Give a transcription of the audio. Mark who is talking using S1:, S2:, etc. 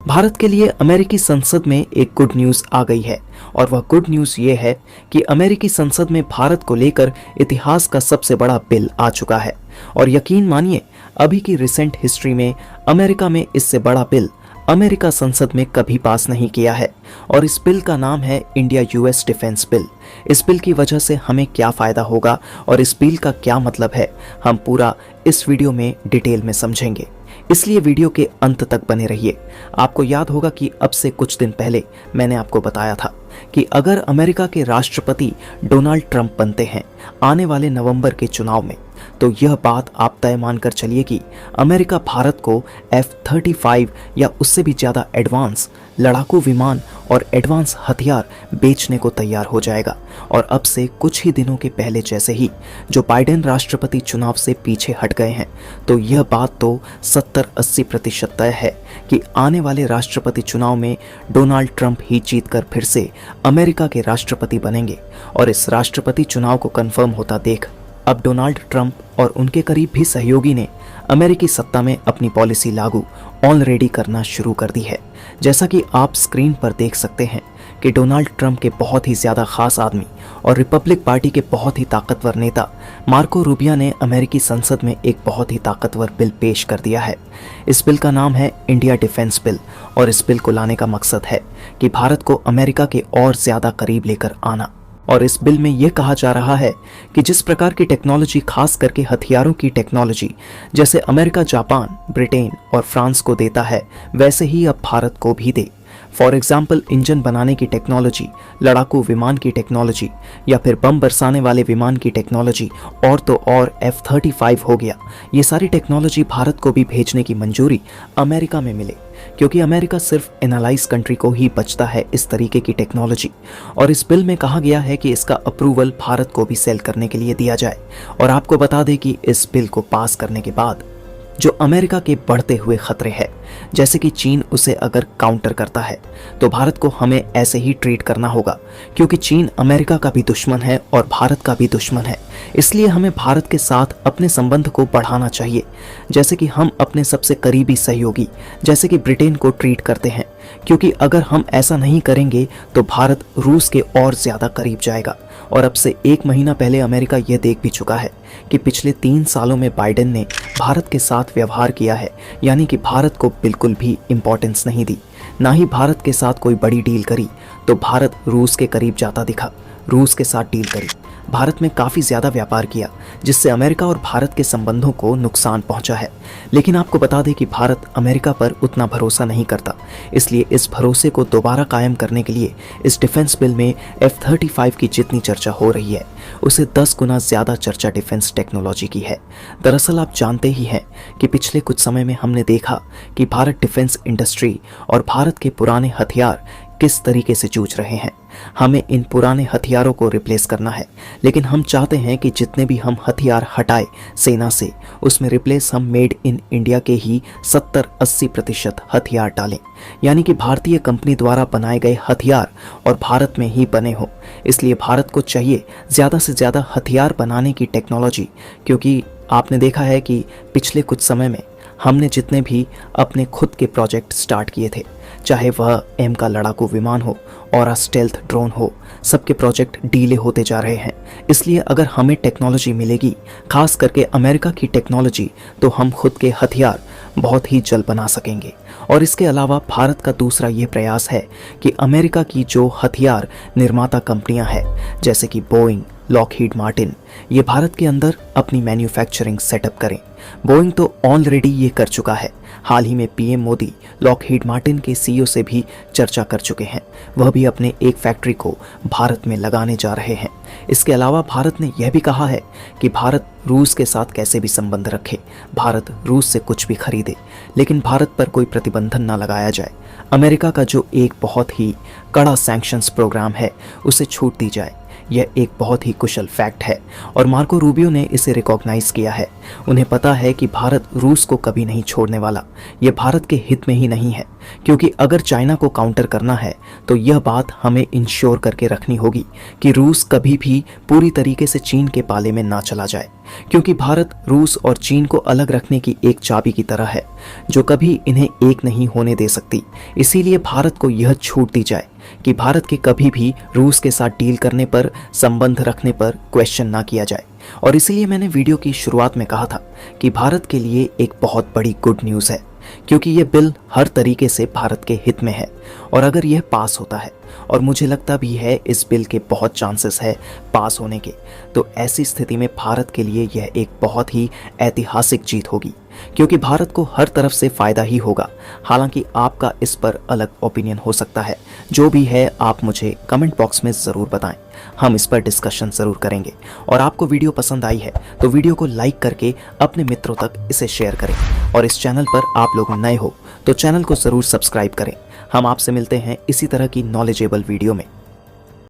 S1: भारत के लिए अमेरिकी संसद में एक गुड न्यूज़ आ गई है और वह गुड न्यूज़ ये है कि अमेरिकी संसद में भारत को लेकर इतिहास का सबसे बड़ा बिल आ चुका है। और यकीन मानिए, अभी की रिसेंट हिस्ट्री में अमेरिका में इससे बड़ा बिल अमेरिका संसद में कभी पास नहीं किया है। और इस बिल का नाम है इंडिया यूएस डिफेंस बिल। इस बिल की वजह से हमें क्या फ़ायदा होगा और इस बिल का क्या मतलब है, हम पूरा इस वीडियो में डिटेल में समझेंगे, इसलिए वीडियो के अंत तक बने रहिए। आपको याद होगा कि अब से कुछ दिन पहले मैंने आपको बताया था कि अगर अमेरिका के राष्ट्रपति डोनाल्ड ट्रंप बनते हैं आने वाले नवंबर के चुनाव में, तो यह बात आप तय मानकर चलिए कि अमेरिका भारत को F-35 या उससे भी ज़्यादा एडवांस लड़ाकू विमान और एडवांस हथियार बेचने को तैयार हो जाएगा। और अब से कुछ ही दिनों के पहले जैसे ही जो बाइडेन राष्ट्रपति चुनाव से पीछे हट गए हैं, तो यह बात तो 70-80% तय है कि आने वाले राष्ट्रपति चुनाव में डोनाल्ड ट्रंप ही जीतकर फिर से अमेरिका के राष्ट्रपति बनेंगे। और इस राष्ट्रपति चुनाव को कंफर्म होता देख अब डोनाल्ड ट्रंप और उनके करीब भी सहयोगी ने अमेरिकी सत्ता में अपनी पॉलिसी लागू ऑलरेडी करना शुरू कर दी है। जैसा कि आप स्क्रीन पर देख सकते हैं कि डोनाल्ड ट्रंप के बहुत ही ज़्यादा खास आदमी और रिपब्लिक पार्टी के बहुत ही ताकतवर नेता मार्को रूबियो ने अमेरिकी संसद में एक बहुत ही ताकतवर बिल पेश कर दिया है। इस बिल का नाम है इंडिया डिफेंस बिल और इस बिल को लाने का मकसद है कि भारत को अमेरिका के और ज़्यादा करीब लेकर आना। और इस बिल में यह कहा जा रहा है कि जिस प्रकार की टेक्नोलॉजी, खास करके हथियारों की टेक्नोलॉजी, जैसे अमेरिका जापान, ब्रिटेन और फ्रांस को देता है, वैसे ही अब भारत को भी दे। फॉर एग्जाम्पल, इंजन बनाने की टेक्नोलॉजी, लड़ाकू विमान की टेक्नोलॉजी या फिर बम बरसाने वाले विमान की टेक्नोलॉजी, और तो और F-35 हो गया। ये सारी टेक्नोलॉजी भारत को भी भेजने की मंजूरी अमेरिका में मिले, क्योंकि अमेरिका सिर्फ एनालाइज कंट्री को ही बचता है इस तरीके की टेक्नोलॉजी। और इस बिल में कहा गया है कि इसका अप्रूवल भारत को भी सेल करने के लिए दिया जाए। और आपको बता दें कि इस बिल को पास करने के बाद जो अमेरिका के बढ़ते हुए खतरे हैं, जैसे कि चीन उसे अगर काउंटर करता है, तो भारत को हमें ऐसे ही ट्रीट करना होगा, क्योंकि चीन अमेरिका का भी दुश्मन है और भारत का भी दुश्मन है। इसलिए हमें भारत के साथ अपने संबंध को बढ़ाना चाहिए, जैसे कि हम अपने सबसे करीबी सहयोगी जैसे कि ब्रिटेन को ट्रीट करते हैं। क्योंकि अगर हम ऐसा नहीं करेंगे तो भारत रूस के और ज़्यादा करीब जाएगा। और अब से 1 महीना पहले अमेरिका यह देख भी चुका है कि पिछले 3 सालों में बाइडेन ने भारत के साथ व्यवहार किया है, यानी कि भारत को बिल्कुल भी इम्पोर्टेंस नहीं दी, ना ही भारत के साथ कोई बड़ी डील करी। तो भारत रूस के करीब जाता दिखा, रूस के साथ डील करी, भारत में काफ़ी ज़्यादा व्यापार किया, जिससे अमेरिका और भारत के संबंधों को नुकसान पहुंचा है। लेकिन आपको बता दें कि भारत अमेरिका पर उतना भरोसा नहीं करता, इसलिए इस भरोसे को दोबारा कायम करने के लिए इस डिफेंस बिल में F-35 की जितनी चर्चा हो रही है, उसे 10 गुना ज़्यादा चर्चा डिफेंस टेक्नोलॉजी की है। दरअसल आप जानते ही हैं कि पिछले कुछ समय में हमने देखा कि भारत डिफेंस इंडस्ट्री और भारत के पुराने हथियार किस तरीके से जूझ रहे हैं। हमें इन पुराने हथियारों को रिप्लेस करना है, लेकिन हम चाहते हैं कि जितने भी हम हथियार हटाए सेना से, उसमें रिप्लेस हम मेड इन इंडिया के ही 70-80% हथियार डालें, यानी कि भारतीय कंपनी द्वारा बनाए गए हथियार और भारत में ही बने हों। इसलिए भारत को चाहिए ज़्यादा से ज़्यादा हथियार बनाने की टेक्नोलॉजी, क्योंकि आपने देखा है कि पिछले कुछ समय में हमने जितने भी अपने खुद के प्रोजेक्ट स्टार्ट किए थे, चाहे वह एम का लड़ाकू विमान हो और स्टेल्थ ड्रोन हो, सबके प्रोजेक्ट डीले होते जा रहे हैं। इसलिए अगर हमें टेक्नोलॉजी मिलेगी, खास करके अमेरिका की टेक्नोलॉजी, तो हम खुद के हथियार बहुत ही जल्द बना सकेंगे। और इसके अलावा भारत का दूसरा ये प्रयास है कि अमेरिका की जो हथियार निर्माता कंपनियां हैं, जैसे कि बोइंग, लॉकहीड मार्टिन, ये भारत के अंदर अपनी मैन्युफैक्चरिंग सेटअप करें। बोइंग तो ऑलरेडी ये कर चुका है। हाल ही में पीएम मोदी लॉकहीड मार्टिन के सीईओ से भी चर्चा कर चुके हैं, वह भी अपने एक फैक्ट्री को भारत में लगाने जा रहे हैं। इसके अलावा भारत ने यह भी कहा है कि भारत रूस के साथ कैसे भी संबंध रखे, भारत रूस से कुछ भी खरीदे, लेकिन भारत पर कोई प्रतिबंधन ना लगाया जाए। अमेरिका का जो एक बहुत ही कड़ा सैंक्शंस प्रोग्राम है, उसे छूट दी जाए, यह एक बहुत ही कुशल फैक्ट है और मार्को रूबियो ने इसे रिकॉग्नाइज किया है। उन्हें पता है कि भारत रूस को कभी नहीं छोड़ने वाला। यह भारत के हित में ही नहीं है, क्योंकि अगर चाइना को काउंटर करना है तो यह बात हमें इंश्योर करके रखनी होगी कि रूस कभी भी पूरी तरीके से चीन के पाले में ना चला जाए, क्योंकि भारत रूस और चीन को अलग रखने की एक चाबी की तरह है जो कभी इन्हें एक नहीं होने दे सकती। इसीलिए भारत को यह छूट दी जाए कि भारत के कभी भी रूस के साथ डील करने पर, संबंध रखने पर क्वेश्चन ना किया जाए। और इसीलिए मैंने वीडियो की शुरुआत में कहा था कि भारत के लिए एक बहुत बड़ी गुड न्यूज़ है, क्योंकि यह बिल हर तरीके से भारत के हित में है। और अगर यह पास होता है, और मुझे लगता भी है इस बिल के बहुत चांसेस है पास होने के, तो ऐसी स्थिति में भारत के लिए यह एक बहुत ही ऐतिहासिक जीत होगी, क्योंकि भारत को हर तरफ से फ़ायदा ही होगा। हालांकि आपका इस पर अलग ओपिनियन हो सकता है। जो भी है आप मुझे कमेंट बॉक्स में ज़रूर बताएं, हम इस पर डिस्कशन ज़रूर करेंगे। और आपको वीडियो पसंद आई है तो वीडियो को लाइक करके अपने मित्रों तक इसे शेयर करें। और इस चैनल पर आप लोग नए हो तो चैनल को ज़रूर सब्सक्राइब करें। हम आपसे मिलते हैं इसी तरह की नॉलेजेबल वीडियो में।